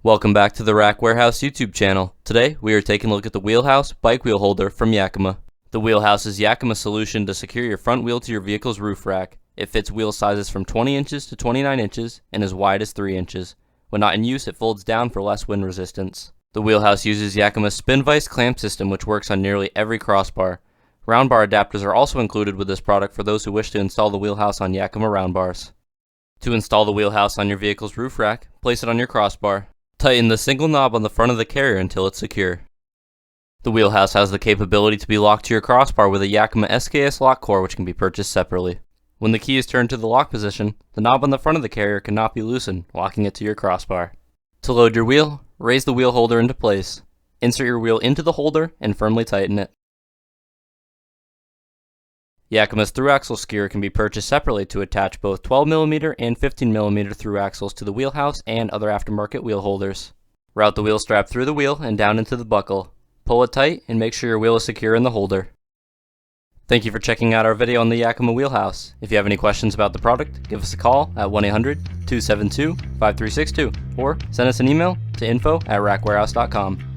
Welcome back to the Rack Warehouse YouTube channel. Today, we are taking a look at the WheelHouse bike wheel holder from Yakima. The WheelHouse is Yakima's solution to secure your front wheel to your vehicle's roof rack. It fits wheel sizes from 20 inches to 29 inches and as wide as 3 inches. When not in use, it folds down for less wind resistance. The WheelHouse uses Yakima's SpinVice Clamp system, which works on nearly every crossbar. Round bar adapters are also included with this product for those who wish to install the WheelHouse on Yakima round bars. To install the WheelHouse on your vehicle's roof rack, place it on your crossbar. Tighten the single knob on the front of the carrier until it's secure. The WheelHouse has the capability to be locked to your crossbar with a Yakima SKS Lock core, which can be purchased separately. When the key is turned to the lock position, the knob on the front of the carrier cannot be loosened, locking it to your crossbar. To load your wheel, raise the wheel holder into place. Insert your wheel into the holder and firmly tighten it. Yakima's Thru-Axle skewer can be purchased separately to attach both 12mm and 15mm Thru-Axles to the WheelHouse and other aftermarket wheel holders. Route the wheel strap through the wheel and down into the buckle. Pull it tight and make sure your wheel is secure in the holder. Thank you for checking out our video on the Yakima WheelHouse. If you have any questions about the product, give us a call at 1-800-272-5362 or send us an email to info@rackwarehouse.com.